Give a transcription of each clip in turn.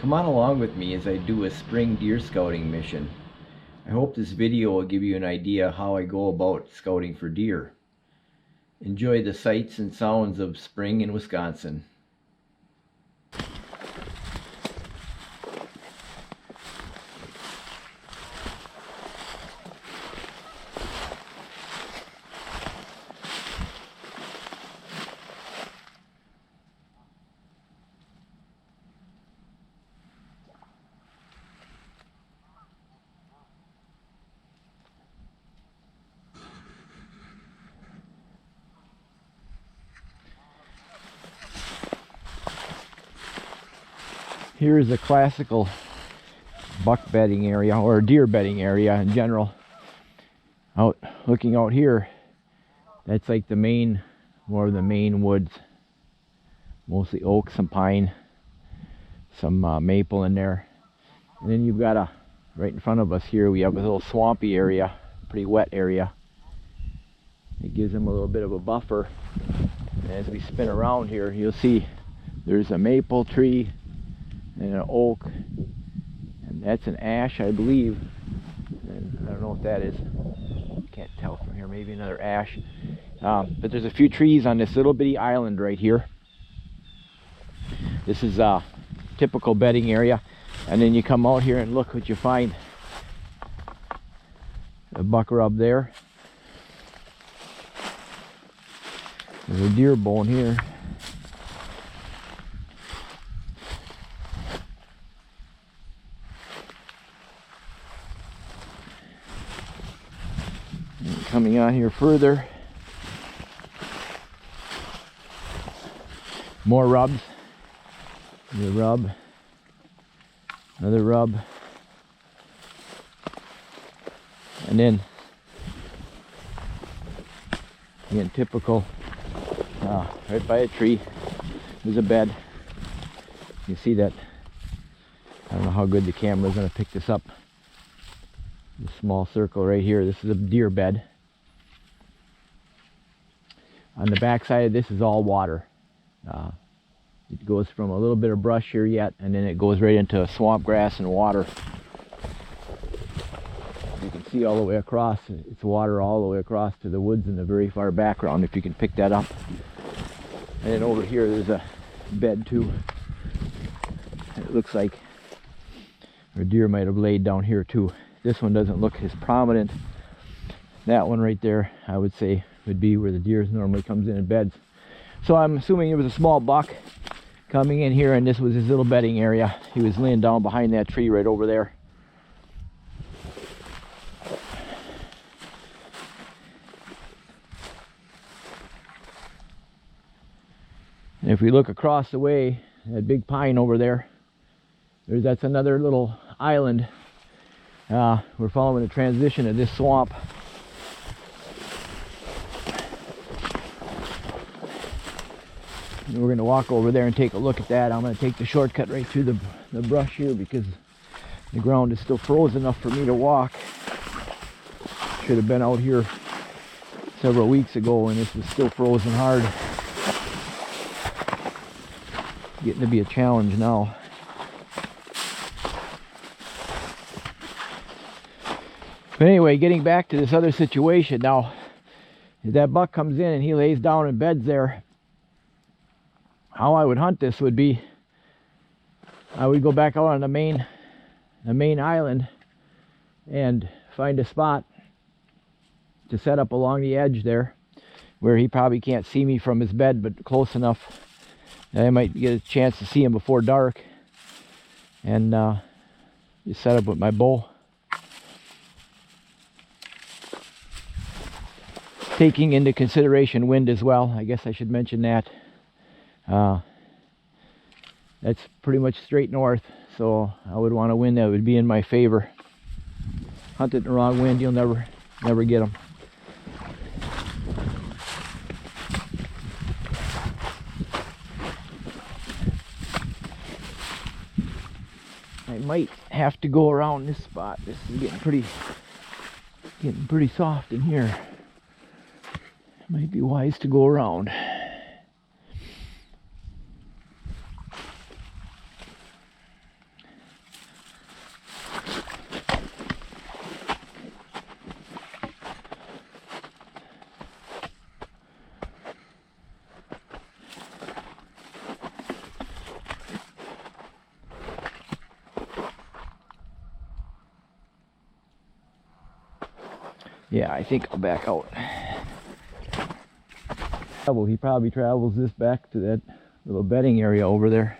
Come on along with me as I do a spring deer scouting mission. I hope this video will give you an idea how I go about scouting for deer. Enjoy the sights and sounds of spring in Wisconsin. Here is a classical buck bedding area, or deer bedding area in general. Looking out here, that's like the main, more of the main woods. Mostly oak, some pine, some maple in there. And then you've got right in front of us here, we have a little swampy area, pretty wet area. It gives them a little bit of a buffer. And as we spin around here, you'll see there's a maple tree and an oak, and that's an ash, I believe. And I don't know what that is, can't tell from here, maybe another ash. But there's a few trees on this little bitty island right here. This is a typical bedding area, and then you come out here and look what you find. A buck rub there. There's a deer bone here. Coming on here further, more rubs. Another rub, another rub, and then again typical. Right by a tree, there's a bed. You see that? I don't know how good the camera is going to pick this up. This small circle right here. This is a deer bed. On the back side of this is all water. It goes from a little bit of brush here yet, and then it goes right into swamp grass and water. You can see all the way across, it's water all the way across to the woods in the very far background, if you can pick that up. And then over here there's a bed too. It looks like a deer might have laid down here too. This one doesn't look as prominent. That one right there, I would say, would be where the deer normally comes in beds. So I'm assuming it was a small buck coming in here, and this was his little bedding area. He was laying down behind that tree right over there. And if we look across the way, that big pine over there, that's another little island. We're following the transition of this swamp. And we're going to walk over there and take a look at that. I'm going to take the shortcut right through the brush here because the ground is still frozen enough for me to walk. Should have been out here several weeks ago and this was still frozen hard. Getting to be a challenge now. But anyway, getting back to this other situation now, if that buck comes in and he lays down in beds there, how I would hunt this would be, I would go back out on the main island and find a spot to set up along the edge there where he probably can't see me from his bed, but close enough that I might get a chance to see him before dark, and just set up with my bow. Taking into consideration wind as well, I guess I should mention that. That's pretty much straight north, so I would want a wind that would be in my favor. Hunt it in the wrong wind, you'll never get them. I might have to go around this spot. This is getting pretty soft in here. Might be wise to go around. Yeah, I think I'll back out. He probably travels this back to that little bedding area over there.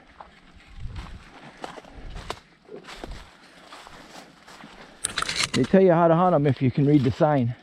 They tell you how to hunt them if you can read the sign.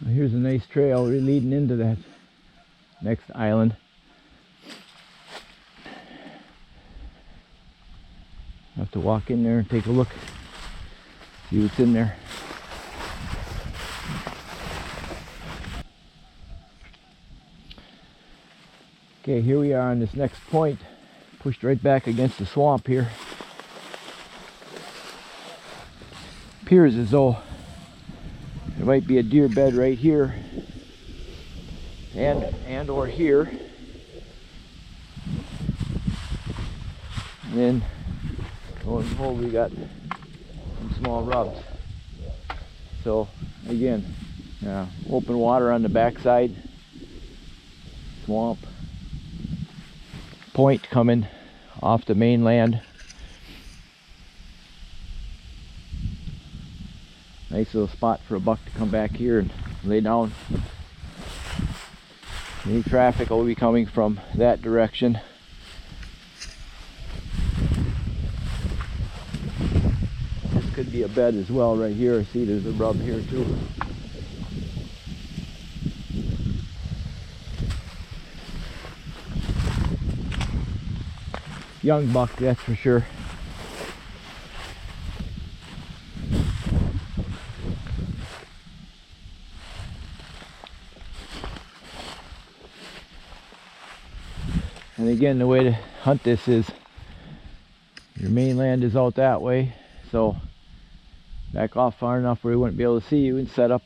Here's a nice trail leading into that next island. I have to walk in there and take a look, see what's in there. Okay, here we are on this next point, pushed right back against the swamp here. Appears as though there might be a deer bed right here and or here. And then lo and behold, we got some small rubs. So again, open water on the backside, swamp, point coming off the mainland. Nice little spot for a buck to come back here and lay down. Any traffic will be coming from that direction. This could be a bed as well right here. I see there's a rub here too. Young buck, that's for sure. And again, the way to hunt this is your mainland is out that way, so back off far enough where he wouldn't be able to see you and set up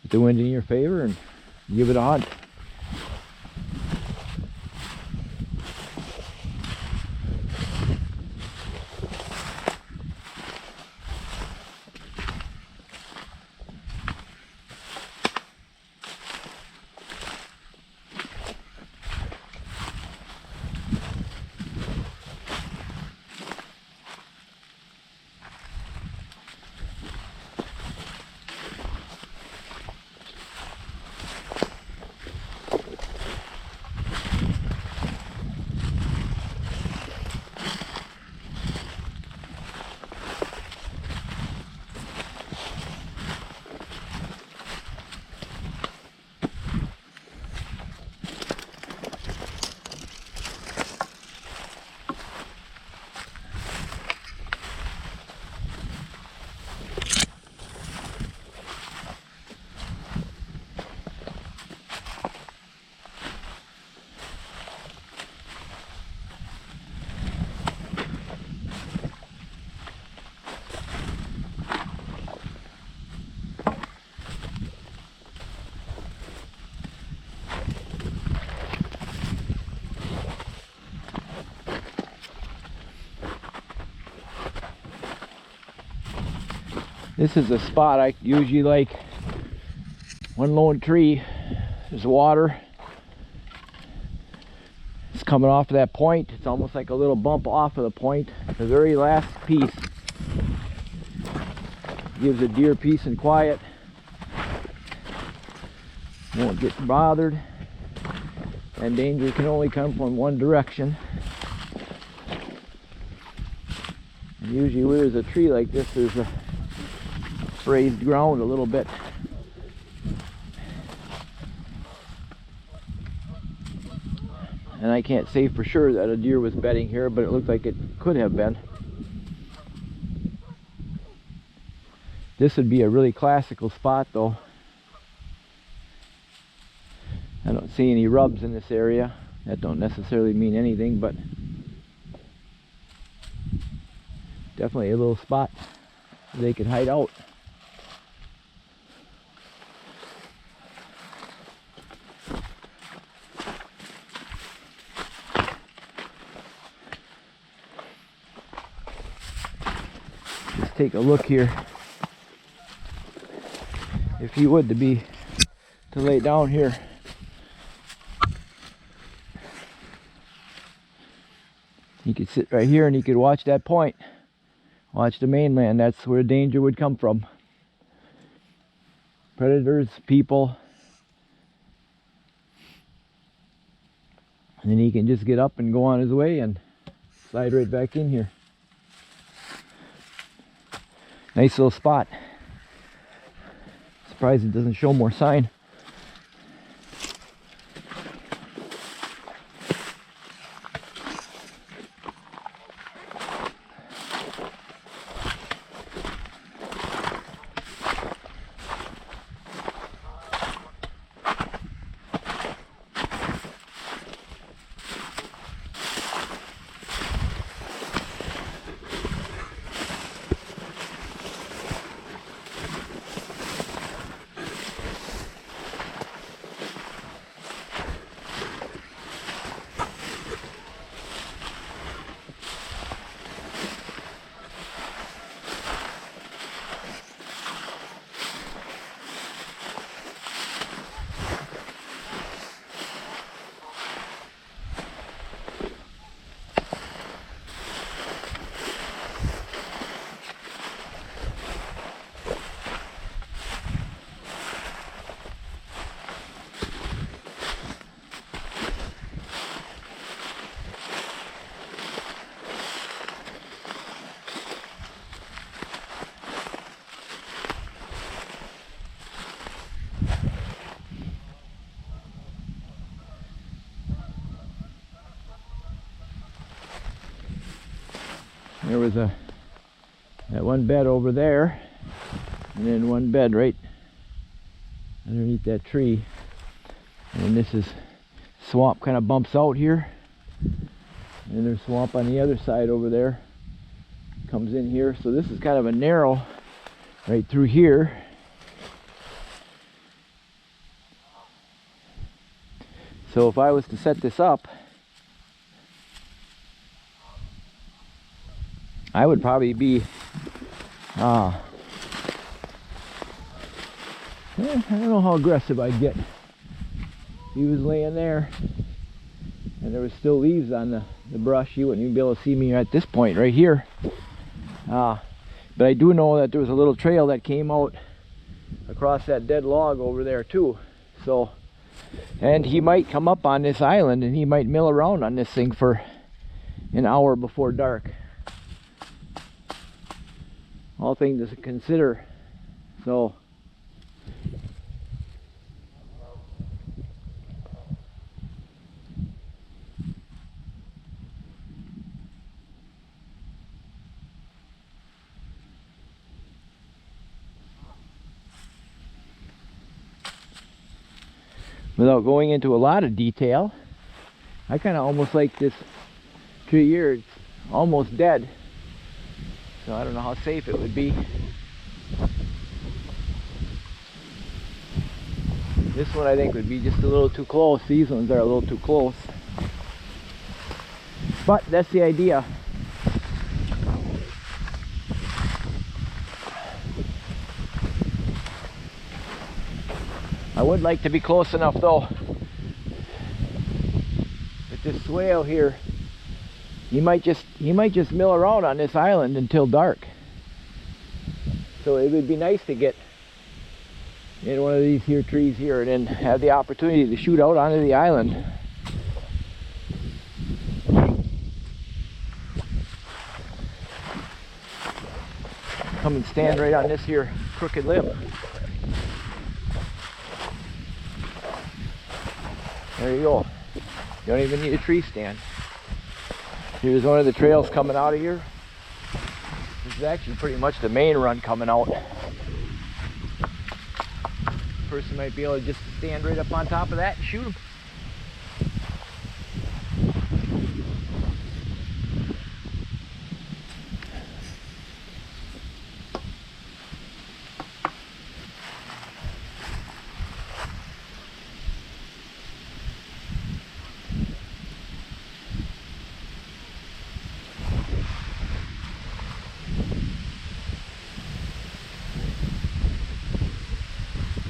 with the wind in your favor and give it a hunt. This is a spot I usually like. One lone tree. There's water. It's coming off of that point. It's almost like a little bump off of the point. The very last piece gives a deer peace and quiet. Won't get bothered. And danger can only come from one direction. And usually where there's a tree like this, there's a raised ground a little bit. And I can't say for sure that a deer was bedding here, but it looked like it could have been. This would be a really classical spot though. I don't see any rubs in this area. That don't necessarily mean anything, but definitely a little spot where they could hide out. Just take a look here. If you would to lay down here. You could sit right here and you could watch that point. Watch the mainland. That's where danger would come from. Predators, people. And then he can just get up and go on his way and slide right back in here. Nice little spot. Surprised it doesn't show more sign. There was that one bed over there, and then one bed right underneath that tree. And this is swamp, kind of bumps out here, and there's swamp on the other side over there. Comes in here, so this is kind of a narrow right through here. So if I was to set this up, I would probably be, I don't know how aggressive I'd get. He was laying there, and there was still leaves on the brush. You wouldn't even be able to see me at this point right here. But I do know that there was a little trail that came out across that dead log over there too. So, and he might come up on this island and he might mill around on this thing for an hour before dark. All things to consider. So without going into a lot of detail, I kind of almost like this tree here. It's almost dead. So I don't know how safe it would be. This one I think would be just a little too close. These ones are a little too close. But that's the idea. I would like to be close enough though. With this swale here, he might just mill around on this island until dark. So it would be nice to get in one of these here trees here and then have the opportunity to shoot out onto the island. Come and stand right on this here crooked limb. There you go. You don't even need a tree stand. Here's one of the trails coming out of here. This is actually pretty much the main run coming out. Person might be able to just stand right up on top of that and shoot them.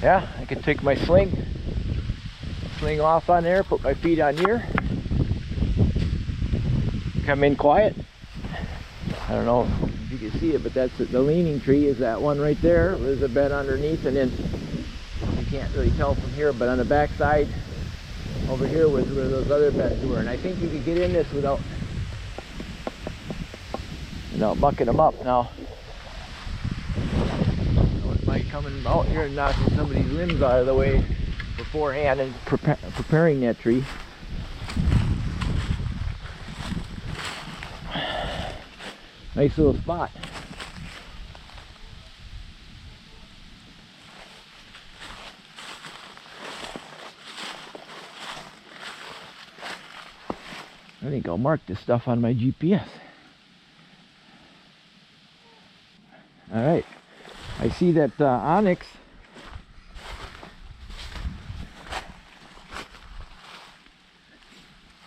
Yeah, I can take my sling off on there, put my feet on here, come in quiet. I don't know if you can see it, but that's the leaning tree is that one right there. There's a bed underneath, and then you can't really tell from here, but on the back side over here was where those other beds were. And I think you could get in this without bucking them up now. Coming out here and knocking some of these limbs out of the way beforehand and preparing that tree. Nice little spot. I think I'll mark this stuff on my GPS. All right. I see that Onyx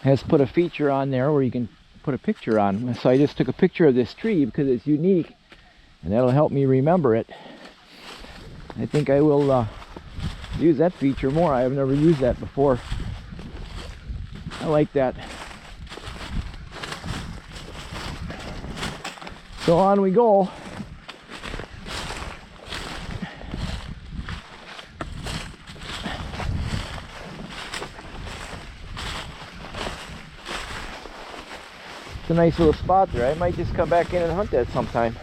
has put a feature on there where you can put a picture on. So I just took a picture of this tree because it's unique, and that'll help me remember it. I think I will use that feature more. I have never used that before. I like that. So on we go. It's a nice little spot there. I might just come back in and hunt that sometime.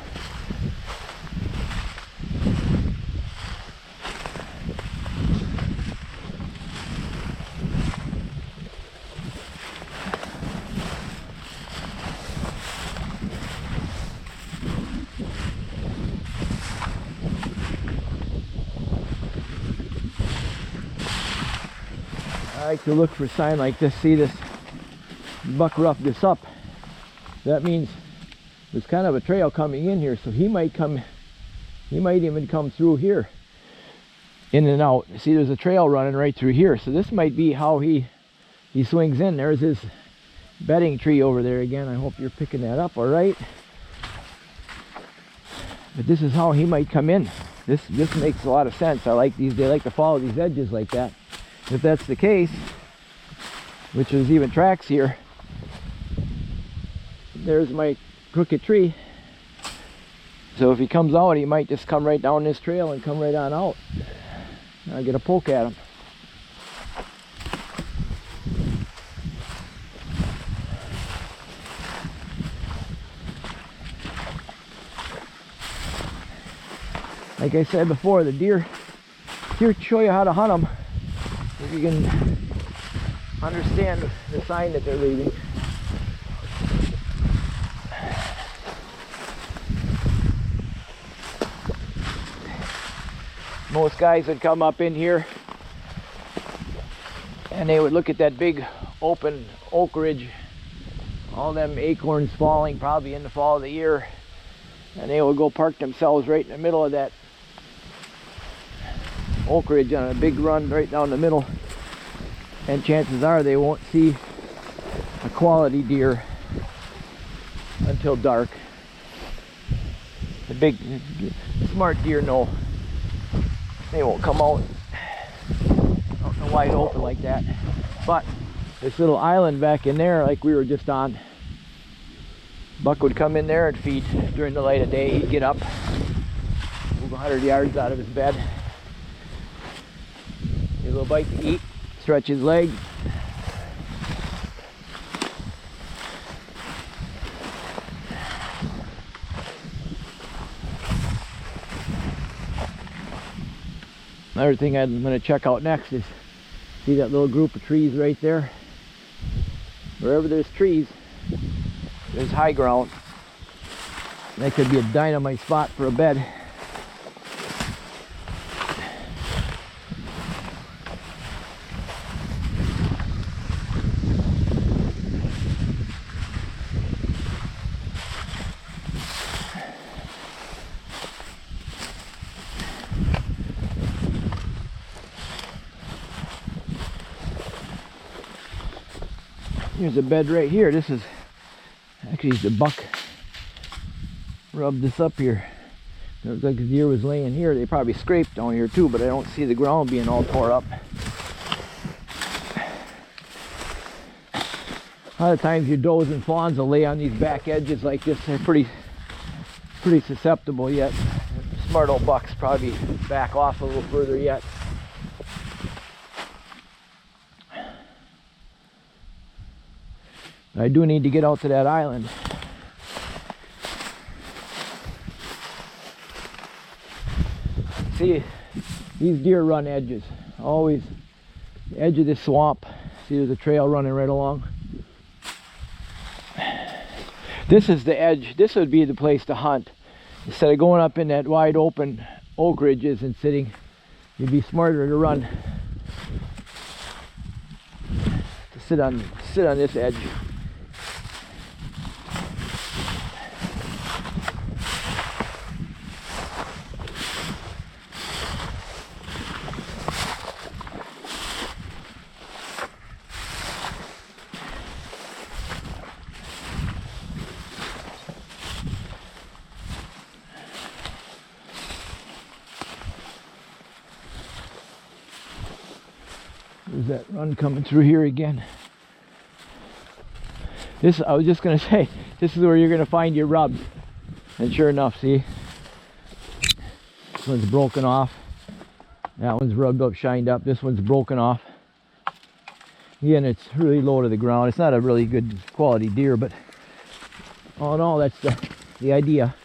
I like to look for a sign like this. See this buck roughed this up. That means there's kind of a trail coming in here, so he might even come through here, in and out. See, there's a trail running right through here, so this might be how he swings in. There's his bedding tree over there again. I hope you're picking that up all right. But this is how he might come in. This makes a lot of sense. I like these. They like to follow these edges like that. If that's the case, which there's even tracks here. There's my crooked tree. So if he comes out, he might just come right down this trail and come right on out. I'll get a poke at him. Like I said before, the deer show you how to hunt them if you can understand the sign that they're leaving. Most guys would come up in here and they would look at that big open oak ridge, all them acorns falling probably in the fall of the year, and they would go park themselves right in the middle of that oak ridge on a big run right down the middle, and chances are they won't see a quality deer until dark. The big smart deer know they won't come out wide open like that. But this little island back in there, like we were just on, buck would come in there and feed during the light of day. He'd get up, move 100 yards out of his bed, get a little bite to eat, stretch his legs. Another thing I'm going to check out next is, see that little group of trees right there? Wherever there's trees, there's high ground. That could be a dynamite spot for a bed. Here's a bed right here. This is actually the buck rubbed this up here. It looks like the deer was laying here. They probably scraped down here too, but I don't see the ground being all tore up. A lot of times your does and fawns will lay on these back edges like this. They're pretty susceptible yet. Smart old bucks probably back off a little further yet. I do need to get out to that island. See, these deer run edges. Always the edge of this swamp. See, there's a trail running right along. This is the edge. This would be the place to hunt. Instead of going up in that wide open oak ridges and sitting, you'd be smarter to run. To sit on this edge. There's that run coming through here again. I was just going to say, this is where you're going to find your rubs. And sure enough, see? This one's broken off. That one's rubbed up, shined up. This one's broken off. Again, it's really low to the ground. It's not a really good quality deer, but all in all, that's the idea.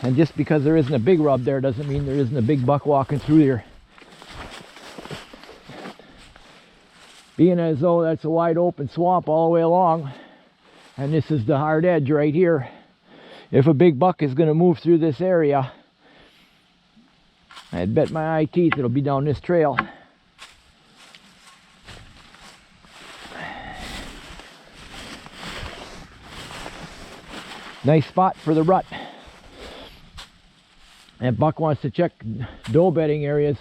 And just because there isn't a big rub there doesn't mean there isn't a big buck walking through here. Being as though that's a wide open swamp all the way along, and this is the hard edge right here. If a big buck is going to move through this area, I'd bet my eye teeth it'll be down this trail. Nice spot for the rut. And buck wants to check doe bedding areas.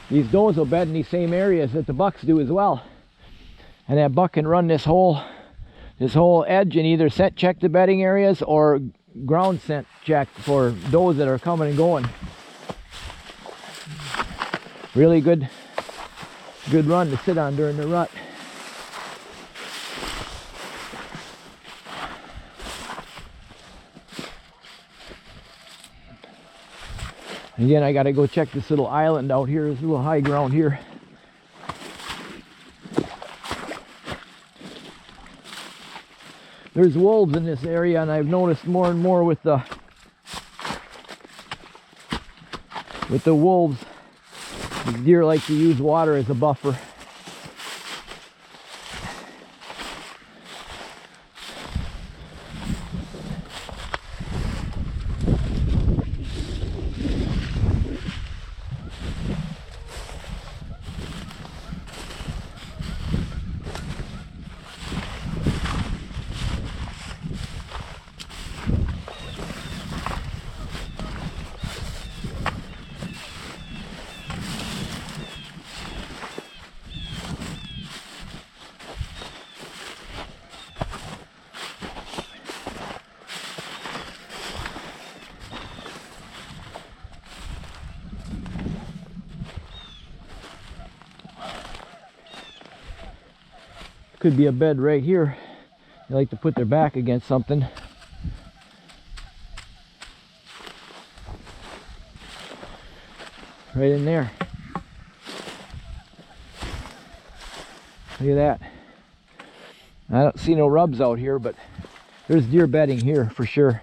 These does will bed in these same areas that the bucks do as well. And that buck can run this whole edge and either scent check the bedding areas or ground scent check for does that are coming and going. Really good run to sit on during the rut. Again, I got to go check this little island out here. There's a little high ground here. There's wolves in this area, and I've noticed more and more with the wolves, the deer like to use water as a buffer. could be a bed right here. They like to put their back against something. Right in there. Look at that. I don't see no rubs out here, but there's deer bedding here for sure.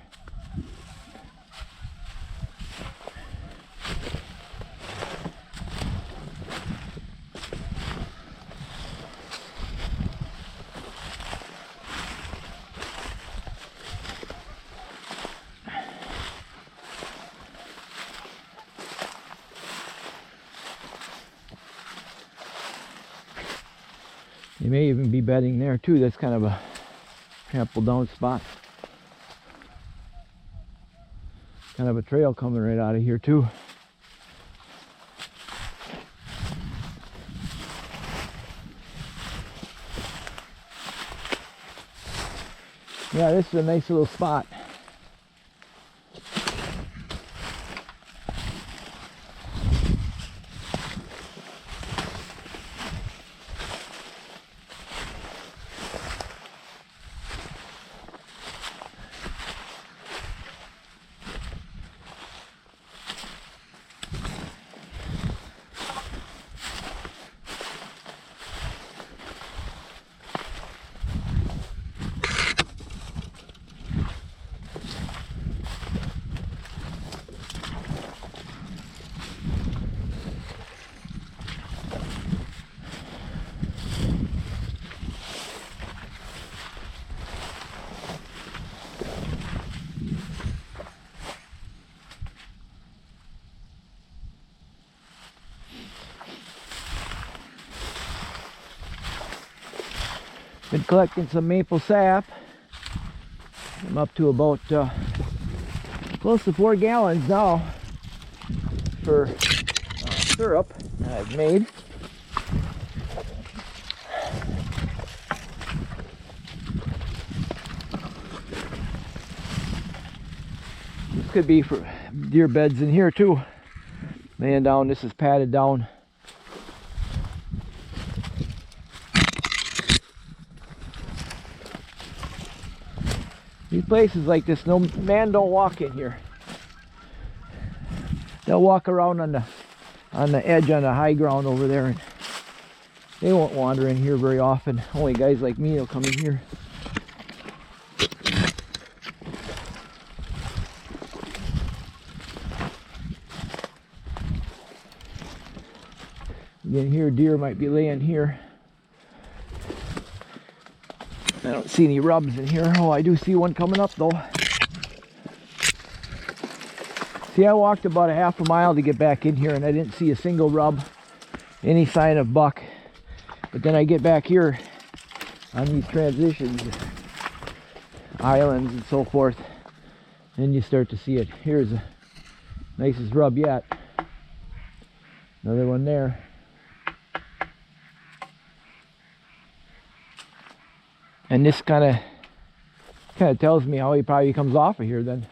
They may even be bedding there too. That's kind of a trampled down spot. Kind of a trail coming right out of here too. Yeah, this is a nice little spot. Been collecting some maple sap. I'm up to about close to 4 gallons now for syrup that I've made. This could be for deer beds in here too. Laying down, this is padded down. These places like this, no man don't walk in here. They'll walk around on the edge on the high ground over there, and they won't wander in here very often. Only guys like me will come in here. Again, here deer might be laying here. I don't see any rubs in here. Oh, I do see one coming up though. See, I walked about a half a mile to get back in here and I didn't see a single rub, any sign of buck. But then I get back here on these transitions, islands and so forth, and you start to see it. Here's the nicest rub yet. Another one there. And this kind of tells me how he probably comes off of here then.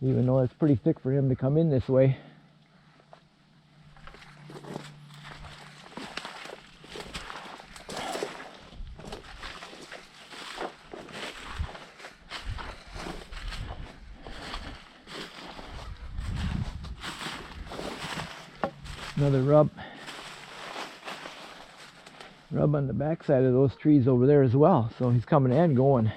Even though it's pretty thick for him to come in this way. Another rub on the backside of those trees over there as well. So he's coming and going.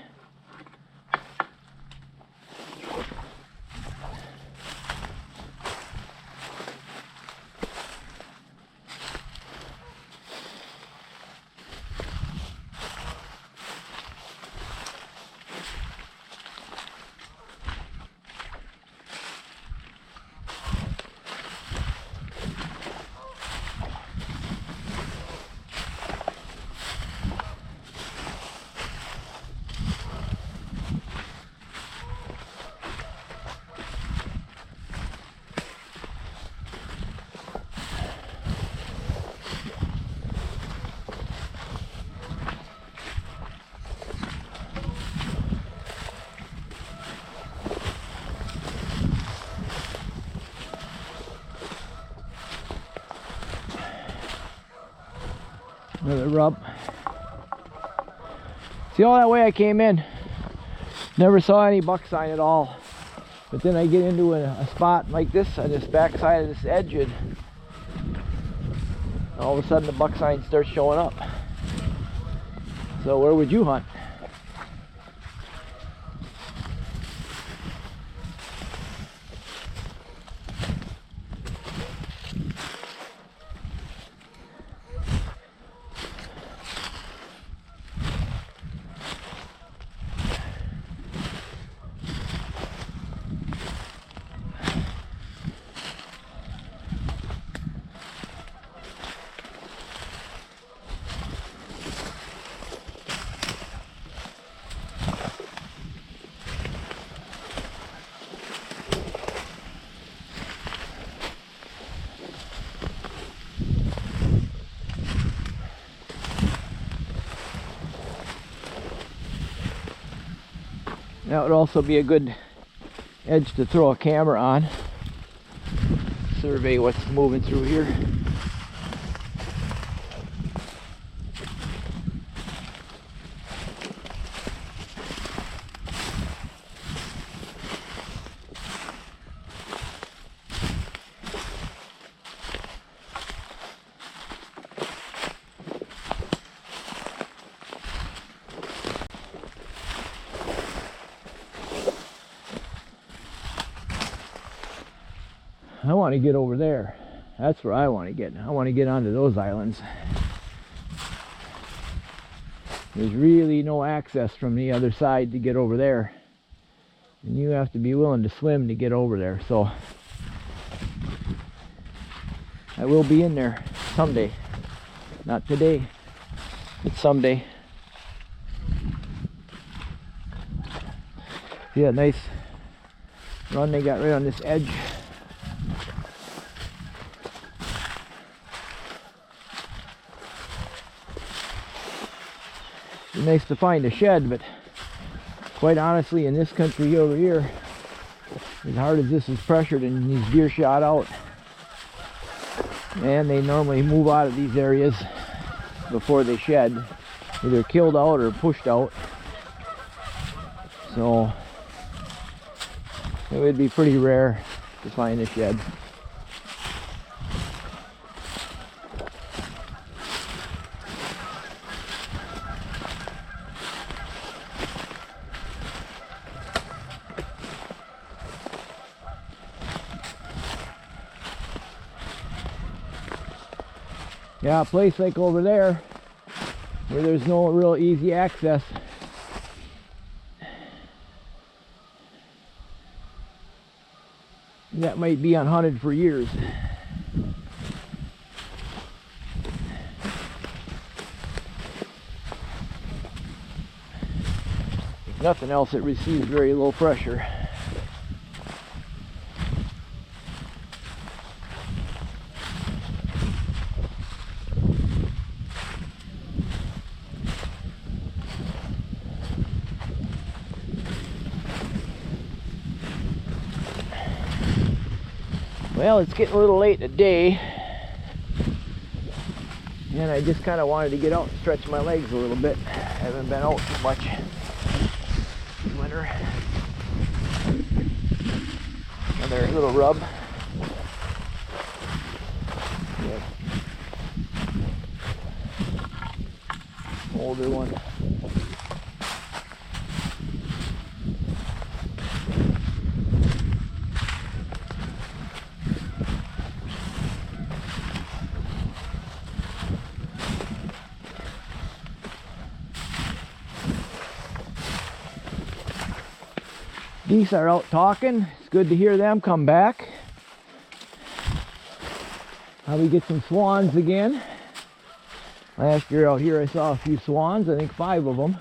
Another rub. See, all that way I came in, never saw any buck sign at all. But then I get into a spot like this on this back side of this edge, and all of a sudden the buck sign starts showing up. So where would you hunt? That would also be a good edge to throw a camera on. Survey what's moving through here. I want to get over there. That's where I want to get. I want to get onto those islands. There's really no access from the other side to get over there. And you have to be willing to swim to get over there. So I will be in there someday. Not today, but someday. See that nice run they got right on this edge? It's nice to find a shed, but quite honestly, in this country over here, as hard as this is pressured and these deer shot out, and they normally move out of these areas before they shed, either killed out or pushed out. So it would be pretty rare to find a shed. Yeah, a place like over there where there's no real easy access, that might be unhunted for years. If nothing else, it receives very low pressure. Well, it's getting a little late in the day, and I just kind of wanted to get out and stretch my legs a little bit. I haven't been out too much this winter. Another little rub. Yep. Older one. Geese are out talking. It's good to hear them come back. Probably get some swans again. Last year out here I saw a few swans, I think 5 of them.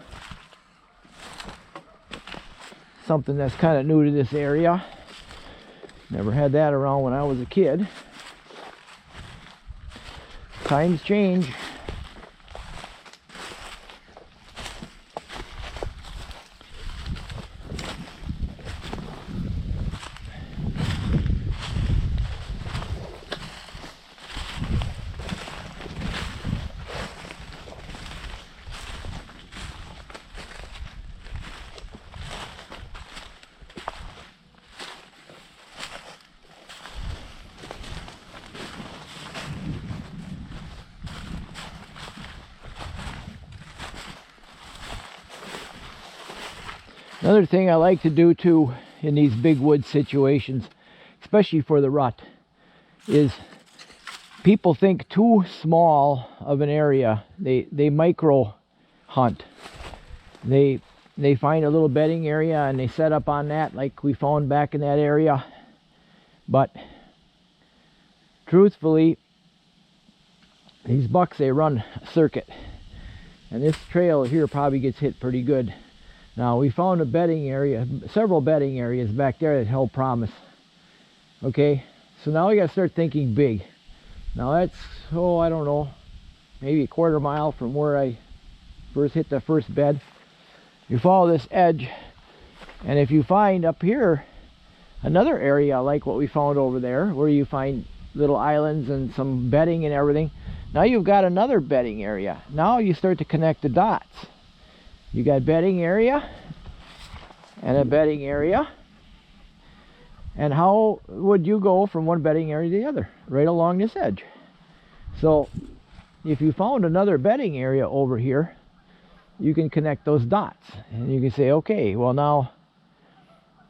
Something that's kind of new to this area. Never had that around when I was a kid. Times change. Another thing I like to do too in these big wood situations, especially for the rut, is people think too small of an area. They micro hunt. They find a little bedding area and they set up on that like we found back in that area. But truthfully, these bucks, they run a circuit. And this trail here probably gets hit pretty good. Now, we found a bedding area, several bedding areas back there that held promise. Okay, so now we got to start thinking big. Now that's, oh, I don't know, maybe a quarter mile from where I first hit the first bed. You follow this edge, and if you find up here another area like what we found over there, where you find little islands and some bedding and everything, now you've got another bedding area. Now you start to connect the dots. You got bedding area and a bedding area. And how would you go from one bedding area to the other? Right along this edge. So if you found another bedding area over here, you can connect those dots. And you can say, okay, well now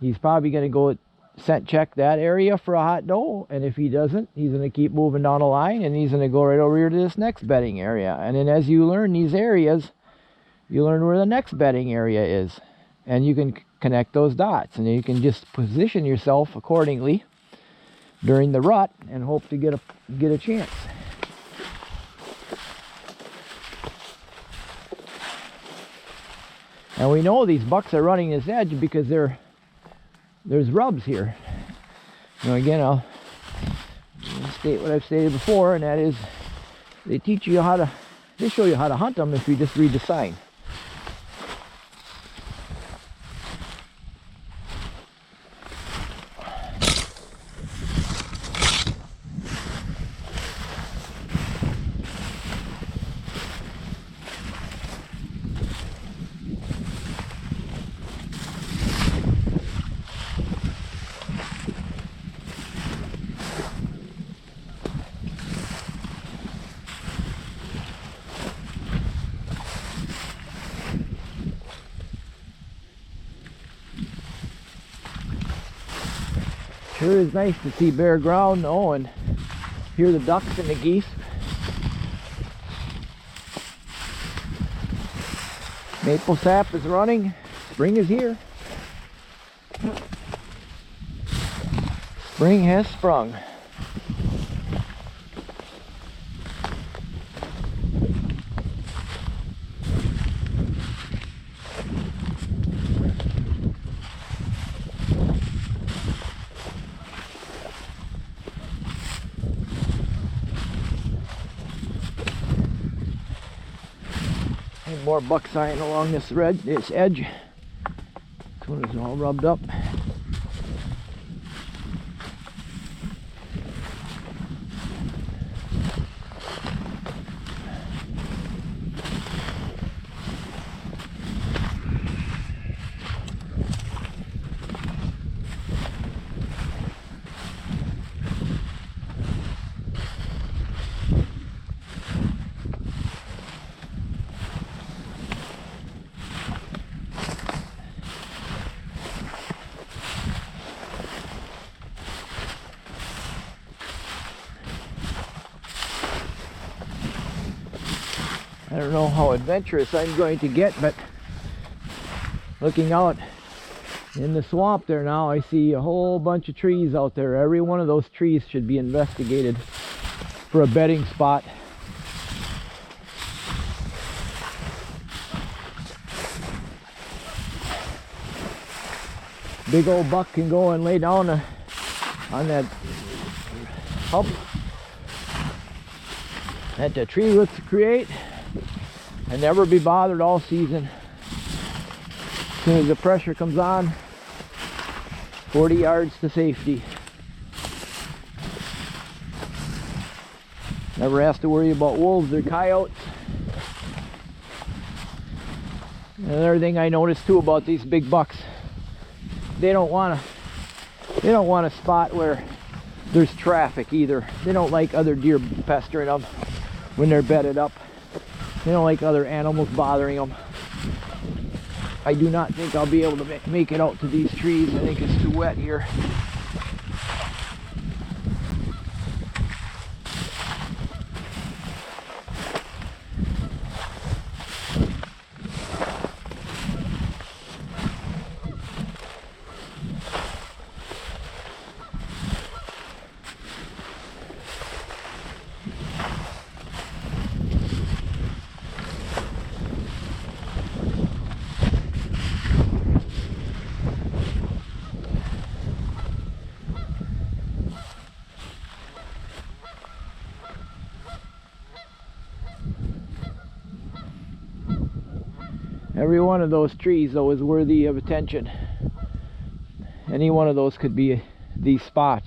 he's probably going to go scent check that area for a hot doe. And if he doesn't, he's going to keep moving down the line and he's going to go right over here to this next bedding area. And then as you learn these areas, you learn where the next bedding area is. And you can connect those dots, and you can just position yourself accordingly during the rut and hope to get a chance. And we know these bucks are running this edge because there's rubs here. Now again, I'll state what I've stated before, and that is they show you how to hunt them if you just read the sign. Sure is nice to see bare ground though and hear the ducks and the geese. Maple sap is running. Spring is here. Spring has sprung. More buck sign along this edge. This one is all rubbed up. I don't know how adventurous I'm going to get, but looking out in the swamp there now, I see a whole bunch of trees out there. Every one of those trees should be investigated for a bedding spot. Big old buck can go and lay down on that hump that the tree roots create and never be bothered all season. As soon as the pressure comes on, 40 yards to safety. Never has to worry about wolves or coyotes. Another thing I noticed too about these big bucks, they don't want a spot where there's traffic either. They don't like other deer pestering them when they're bedded up. They don't like other animals bothering them. I do not think I'll be able to make it out to these trees. I think it's too wet here. Every one of those trees, though, is worthy of attention. Any one of those could be the spot.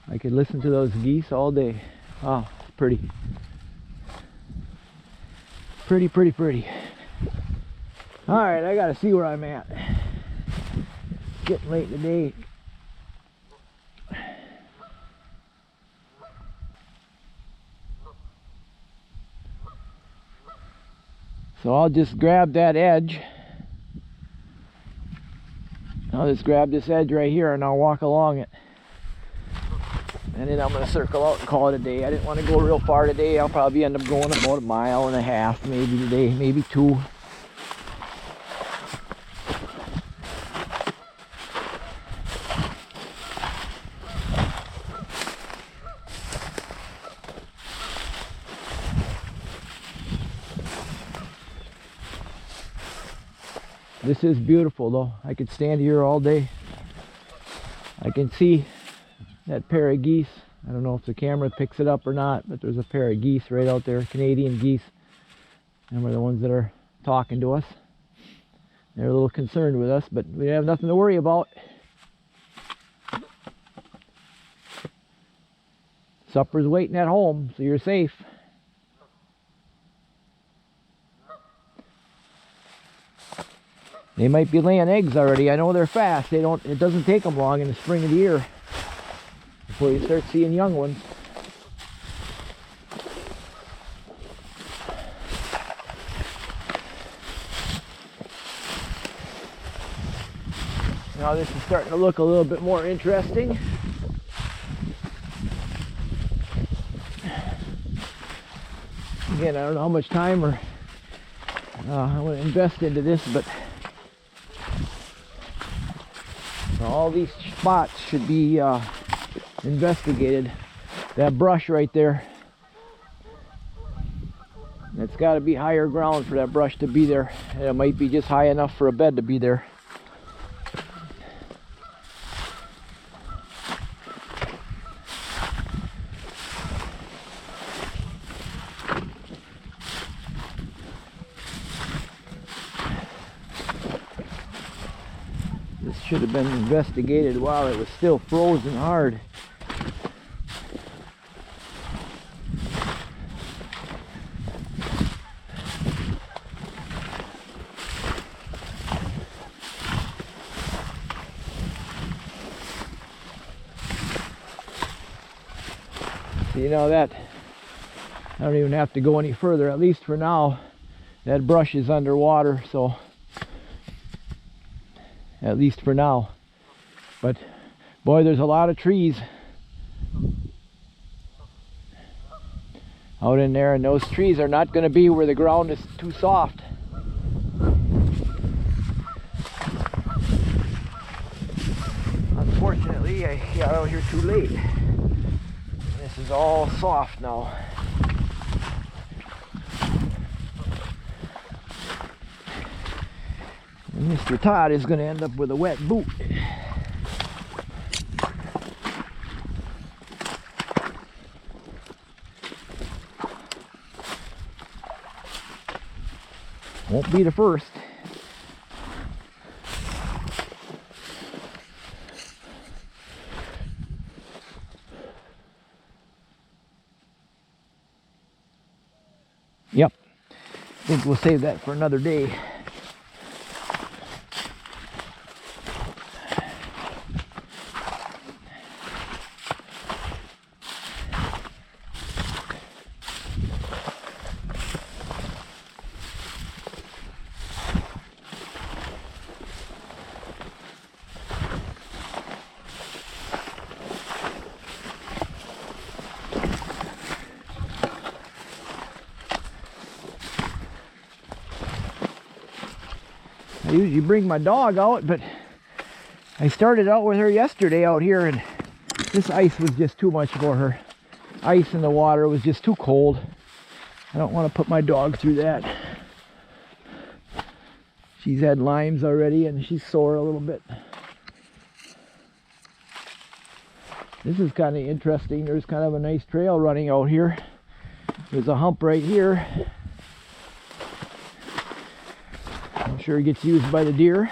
I could listen to those geese all day. Oh, it's pretty. Pretty, pretty, pretty. Alright, I gotta see where I'm at. It's getting late in the day. So I'll just grab that edge. I'll just grab this edge right here and I'll walk along it. And then I'm going to circle out and call it a day. I didn't want to go real far today. I'll probably end up going about 1.5 miles maybe today, maybe 2. This is beautiful though. I could stand here all day. I can see that pair of geese. I don't know if the camera picks it up or not, but there's a pair of geese right out there, Canadian geese. And we're the ones that are talking to us. They're a little concerned with us, but we have nothing to worry about. Supper's waiting at home, so you're safe. They might be laying eggs already. I know they're fast. It doesn't take them long in the spring of the year before you start seeing young ones. Now this is starting to look a little bit more interesting. Again, I don't know how much time or I want to invest into this, but all these spots should be investigated. That brush right there, it's got to be higher ground for that brush to be there, and it might be just high enough for a bed to be there. This should have been investigated while it was still frozen hard. You know that I don't even have to go any further, at least for now. That brush is underwater, so at least for now. But boy, there's a lot of trees out in there, and those trees are not going to be where the ground is too soft. Unfortunately, I got out here too late. This is all soft now. And Mr. Todd is going to end up with a wet boot. Won't be the first. Yep. I think we'll save that for another day. usually bring my dog out, but I started out with her yesterday out here, and this ice was just too much for her. Ice in the water was just too cold. I don't want to put my dog through that. She's had limes already and she's sore a little bit. This is kind of interesting. There's kind of a nice trail running out here. There's a hump right here. I'm sure it gets used by the deer.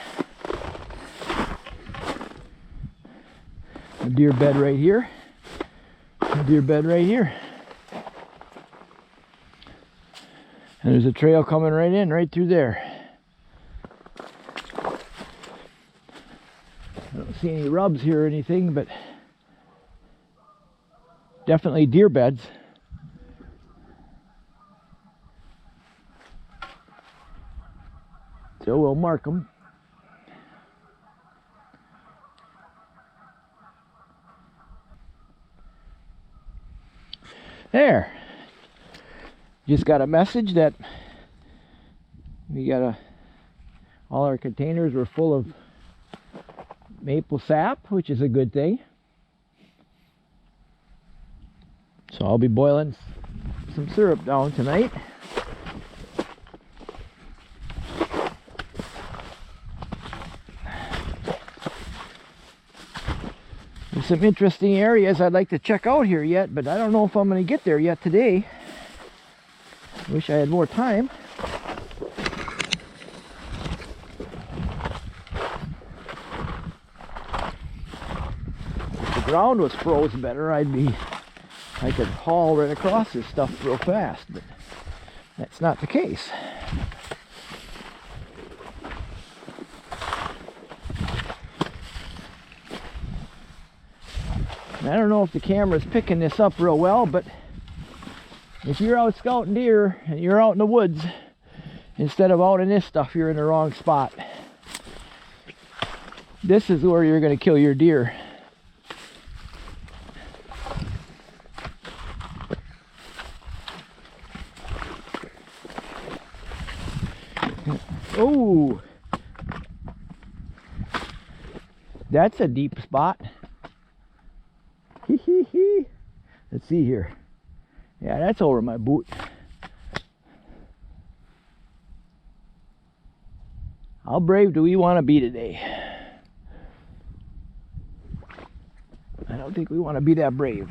A deer bed right here. A deer bed right here. And there's a trail coming right in, right through there. I don't see any rubs here or anything, but definitely deer beds. So we'll mark them. There. Just got a message that we got all our containers were full of maple sap, which is a good thing. So I'll be boiling some syrup down tonight. There's some interesting areas I'd like to check out here yet, but I don't know if I'm going to get there yet today. Wish I had more time. If the ground was froze better, I could haul right across this stuff real fast, but that's not the case. And I don't know if the camera's picking this up real well, but if you're out scouting deer and you're out in the woods, instead of out in this stuff, you're in the wrong spot. This is where you're going to kill your deer. Oh, that's a deep spot. Let's see here. Yeah, that's over my boot. How brave do we want to be today? I don't think we want to be that brave.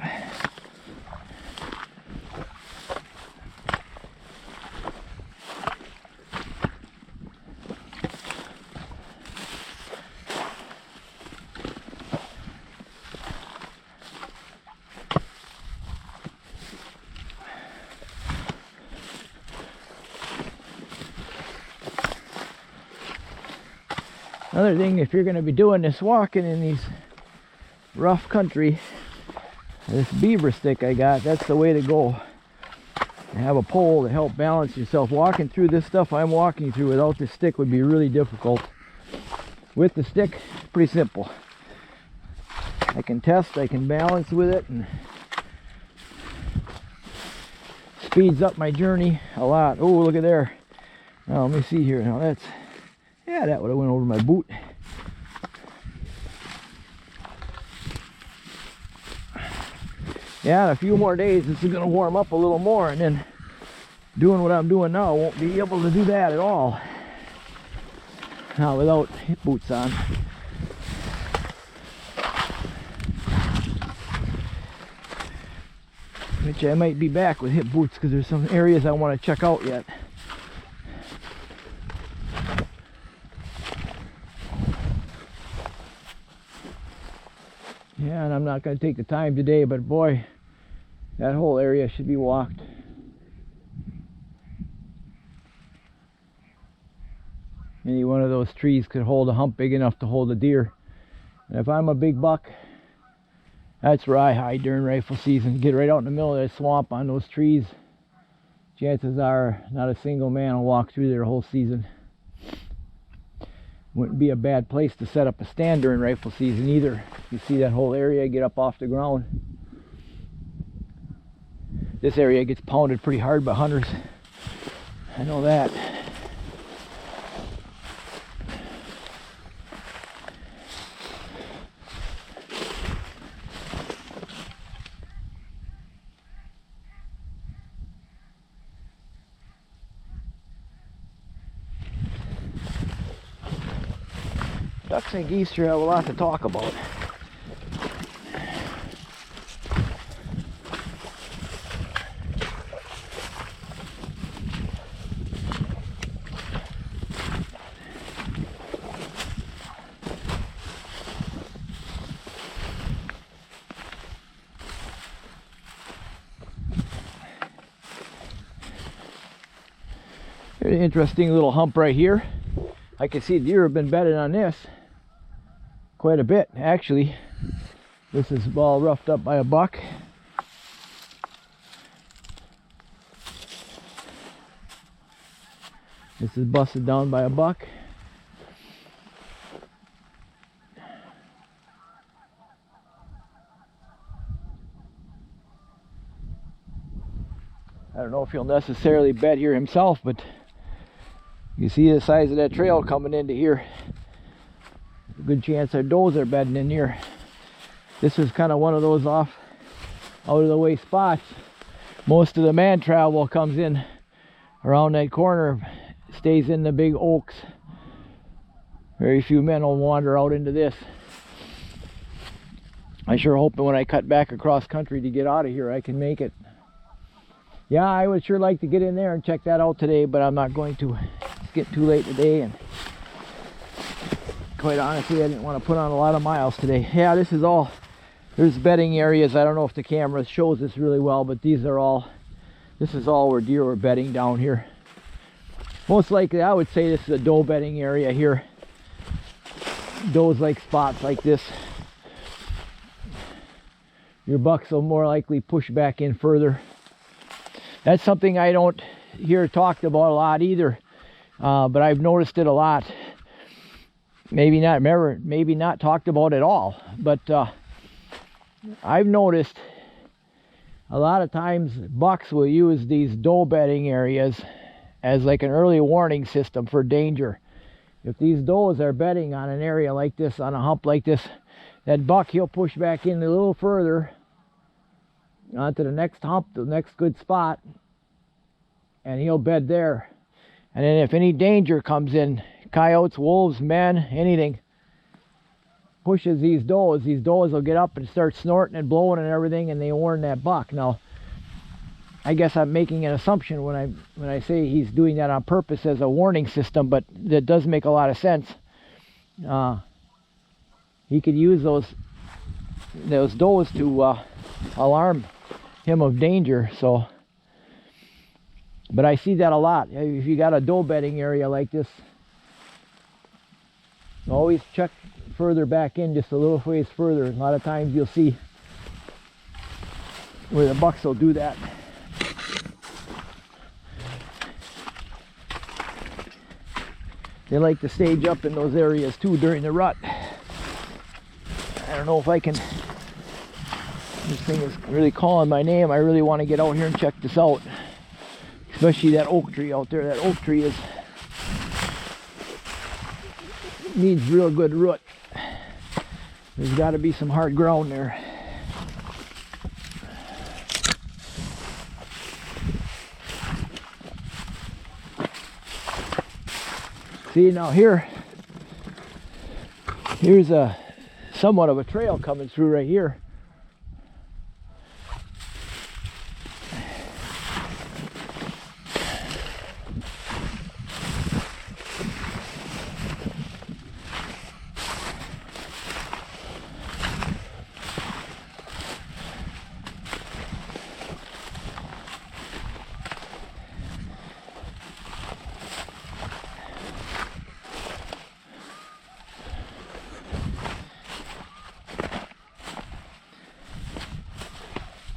Another thing, if you're going to be doing this walking in these rough country, this beaver stick I got, that's the way to go. You have a pole to help balance yourself. Walking through this stuff I'm walking through without this stick would be really difficult. With the stick, it's pretty simple. I can test, I can balance with it, and speeds up my journey a lot. Oh, look at there. Now, let me see here. Now that's, yeah, that would have went over my boot. Yeah, in a few more days this is going to warm up a little more, and then doing what I'm doing now, I won't be able to do that at all. Not without hip boots on. Which I might be back with hip boots because there's some areas I want to check out yet. Yeah, and I'm not going to take the time today, but boy, that whole area should be walked. Any one of those trees could hold a hump big enough to hold a deer. And if I'm a big buck, that's where I hide during rifle season. Get right out in the middle of that swamp on those trees. Chances are not a single man will walk through there whole season. Wouldn't be a bad place to set up a stand during rifle season either. You see that whole area get up off the ground. This area gets pounded pretty hard by hunters. I know that. Ducks and geese sure have a lot to talk about. Here's an interesting little hump right here. I can see deer have been bedded on this quite a bit, actually. This is all roughed up by a buck. This is busted down by a buck. I don't know if he'll necessarily bed here himself, but you see the size of that trail coming into here. A good chance our does are bedding in here. This is kind of one of those out of the way spots. Most of the man travel comes in around that corner, stays in the big oaks. Very few men will wander out into this. I sure hope that when I cut back across country to get out of here, I can make it. Yeah, I would sure like to get in there and check that out today, but I'm not going to. It's getting too late today, and quite honestly, I didn't want to put on a lot of miles today. Yeah, this is all, there's bedding areas. I don't know if the camera shows this really well, but these are all, this is all where deer were bedding down here. Most likely, I would say this is a doe bedding area here. Does like spots like this. Your bucks will more likely push back in further. That's something I don't hear talked about a lot either, but I've noticed it a lot. Maybe not talked about at all, but I've noticed a lot of times bucks will use these doe bedding areas as like an early warning system for danger. If these does are bedding on an area like this, on a hump like this, that buck, he'll push back in a little further onto the next hump, the next good spot, and he'll bed there. And then if any danger comes in, coyotes, wolves, men, anything, pushes these does will get up and start snorting and blowing and everything, and they warn that buck. Now, I guess I'm making an assumption when I say he's doing that on purpose as a warning system, but that does make a lot of sense. He could use those does to alarm him of danger. So, but I see that a lot. If you got a doe bedding area like this, always check further back in, just a little ways further. A lot of times you'll see where the bucks will do that. They like to stage up in those areas too during the rut. I don't know if I can, this thing is really calling my name. I really want to get out here and check this out. Especially that oak tree out there. That oak tree needs real good root. There's got to be some hard ground there. See, now here's a somewhat of a trail coming through right here.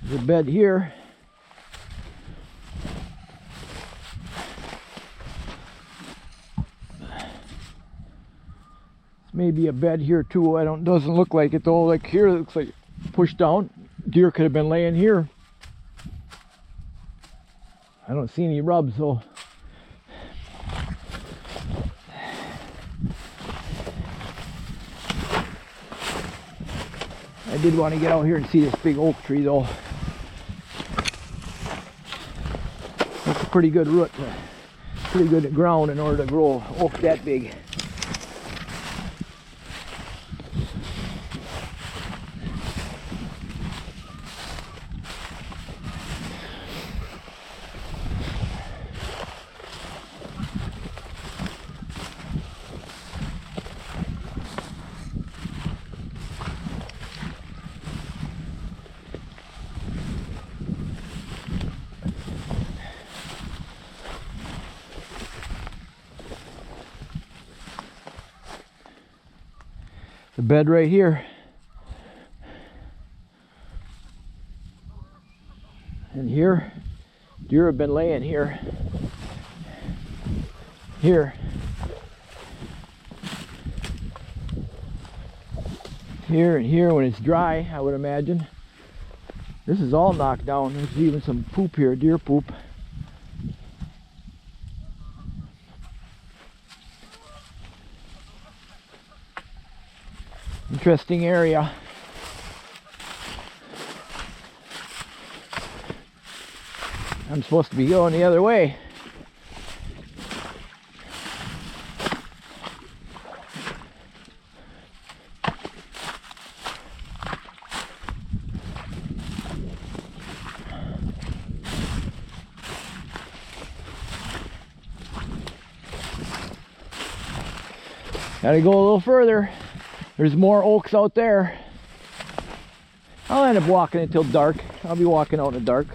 There's a bed here. This may be a bed here too. Doesn't look like it though. Like here, it looks like pushed down. Deer could have been laying here. I don't see any rubs though. I did want to get out here and see this big oak tree though. That's a pretty good root, pretty good ground in order to grow oak that big. bed right here. And here, deer have been laying here. Here. Here and here when it's dry, I would imagine. This is all knocked down. There's even some poop here, deer poop. Interesting area. I'm supposed to be going the other way. Gotta go a little further. There's more oaks out there. I'll end up walking until dark. I'll be walking out in the dark.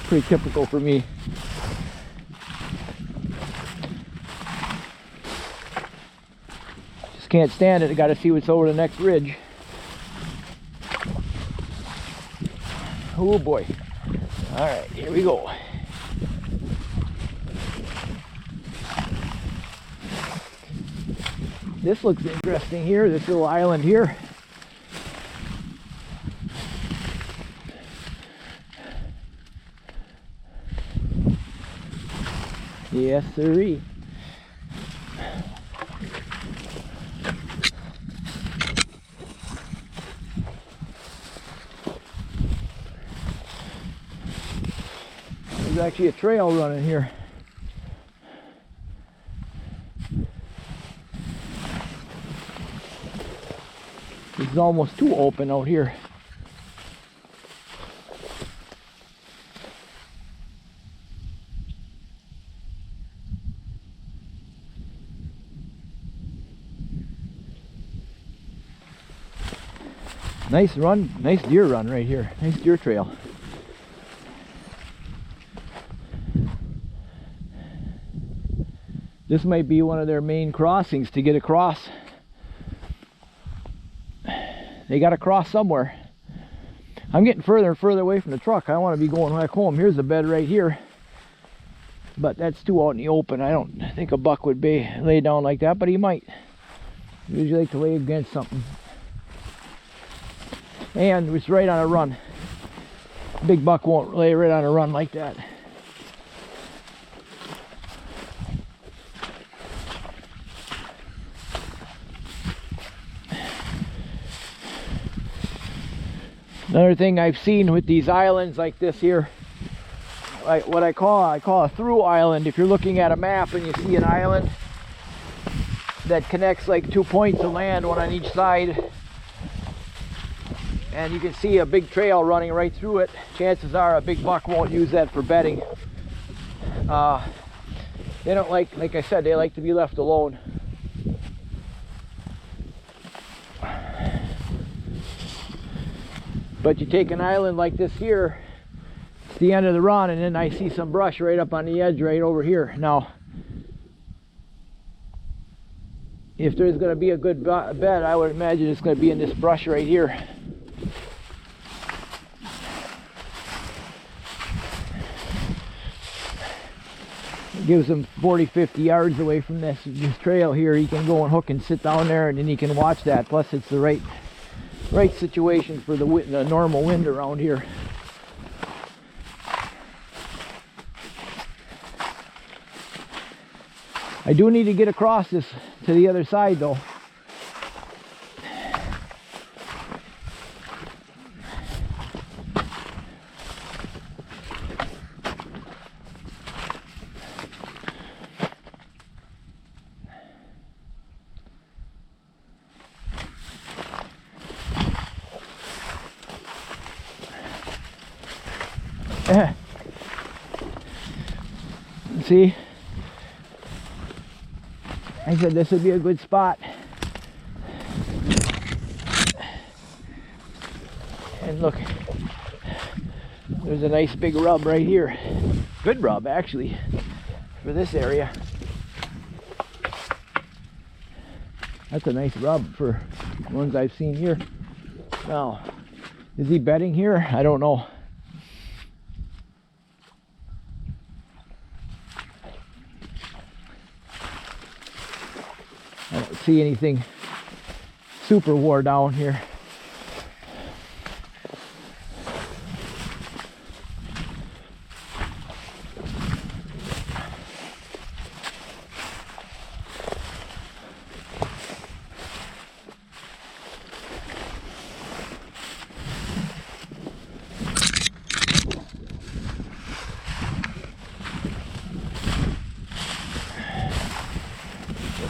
Pretty typical for me. Just can't stand it. I gotta see what's over the next ridge. Oh boy. Alright, here we go. This looks interesting here, this little island here. Yes, sirree. There's actually a trail running here. This is almost too open out here. Nice run, nice deer run right here. Nice deer trail. This might be one of their main crossings to get across. They got to cross somewhere. I'm getting further and further away from the truck. I want to be going back home. Here's the bed right here. But that's too out in the open. I don't think a buck would lay down like that, but he might. He usually like to lay against something. And it's right on a run. Big buck won't lay right on a run like that. Another thing I've seen with these islands like this here, like what I call a through island. If you're looking at a map and you see an island that connects like 2 points of land, one on each side, and you can see a big trail running right through it, chances are a big buck won't use that for bedding. They don't like I said, they like to be left alone. But you take an island like this here, it's the end of the run, and then I see some brush right up on the edge right over here. Now, if there's going to be a good bed, I would imagine it's going to be in this brush right here. It gives him 40-50 yards away from this trail here. He can go and hook and sit down there, and then he can watch that. Plus, it's the right situation for the normal wind around here. I do need to get across this to the other side though. See, I said this would be a good spot. And look, there's a nice big rub right here. Good rub actually for this area. That's a nice rub for The ones I've seen here. Now, is he bedding here? I don't know. I don't see anything super wore down here.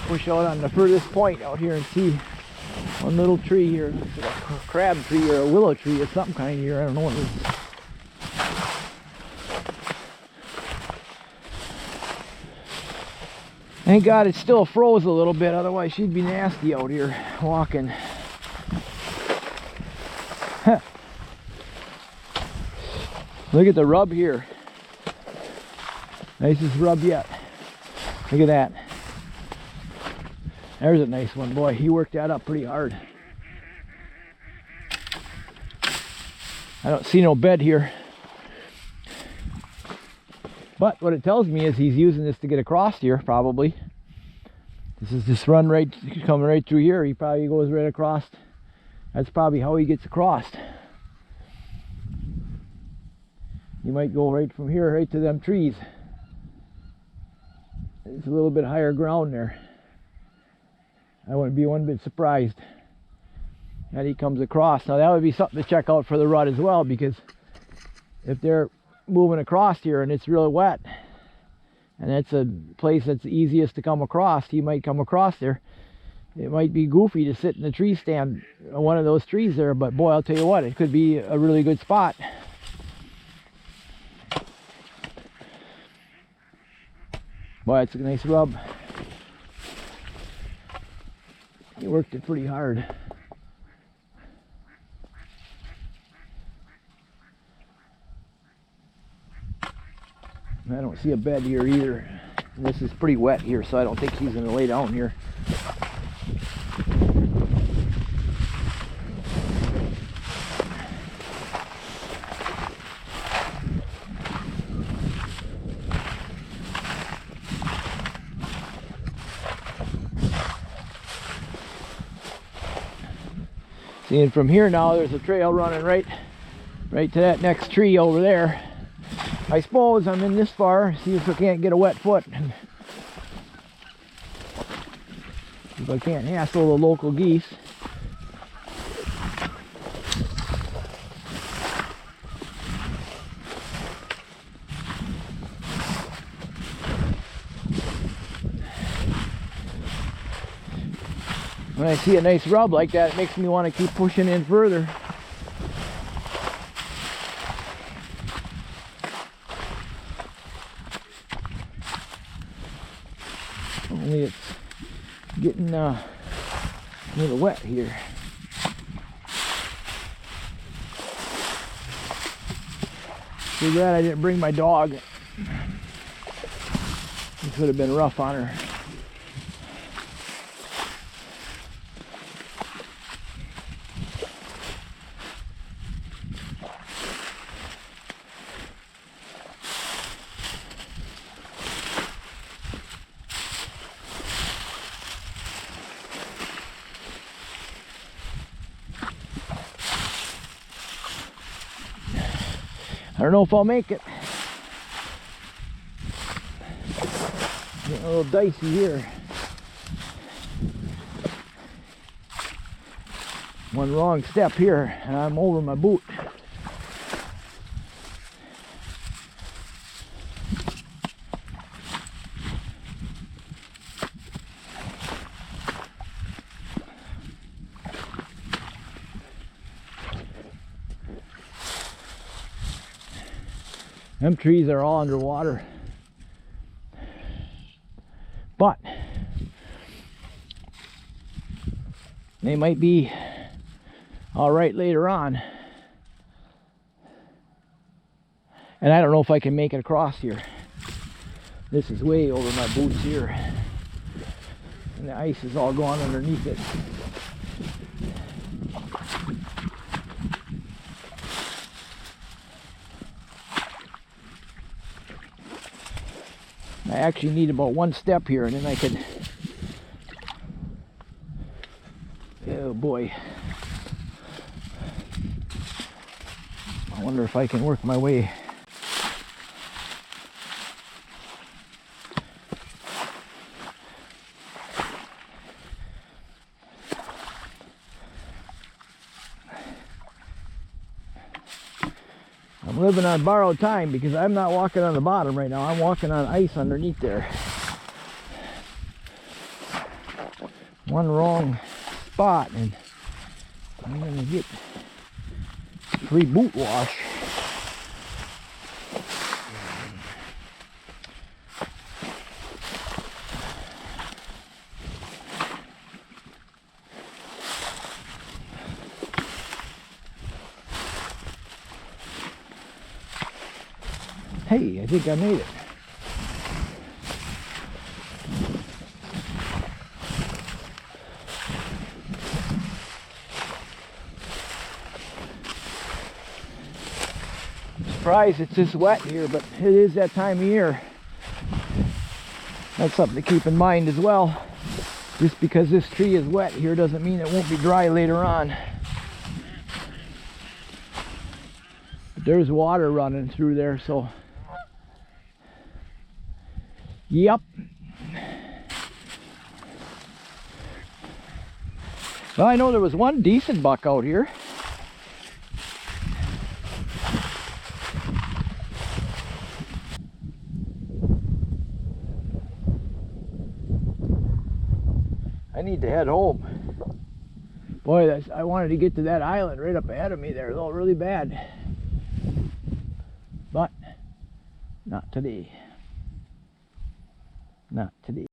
Push out on the furthest point out here and see one little tree here. It's like a crab tree or a willow tree of some kind here. I don't know what it is. Thank God it still froze a little bit, otherwise she'd be nasty out here walking. Look at the rub here. Nicest rub yet. Look at that. There's a nice one, boy. He worked that up pretty hard. I don't see no bed here. But what it tells me is he's using this to get across here, probably. This is just run right, coming right through here. He probably goes right across. That's probably how he gets across. You might go right from here, right to them trees. It's a little bit higher ground there. I wouldn't be one bit surprised that he comes across. Now that would be something to check out for the rut as well, because if they're moving across here and it's really wet and it's a place that's the easiest to come across, he might come across there. It might be goofy to sit in the tree stand on one of those trees there, but boy, I'll tell you what, it could be a really good spot. Boy, it's a nice rub. He worked it pretty hard. I don't see a bed here either. This is pretty wet here, so I don't think he's going to lay down here. Seeing from here now, there's a trail running right to that next tree over there. I suppose I'm in this far, see if I can't get a wet foot. If I can't hassle the local geese. When I see a nice rub like that, it makes me want to keep pushing in further. Only it's getting a little wet here. Too bad I didn't bring my dog. This would have been rough on her. I don't know if I'll make it. Getting a little dicey here. One wrong step here and I'm over my boot. Them trees are all underwater, but they might be all right later on. And I don't know if I can make it across here. This is way over my boots here, and the ice is all gone underneath it. I actually need about one step here and then I could... Oh boy. I wonder if I can work my way. I'm living on borrowed time because I'm not walking on the bottom right now. I'm walking on ice underneath there. One wrong spot and I'm gonna get free boot wash. Hey, I think I made it. I'm surprised it's this wet here, but it is that time of year. That's something to keep in mind as well. Just because this tree is wet here doesn't mean it won't be dry later on. But there's water running through there, so yep. Well, I know there was one decent buck out here. I need to head home. Boy, I wanted to get to that island right up ahead of me there, though, really bad. But not today. Not today.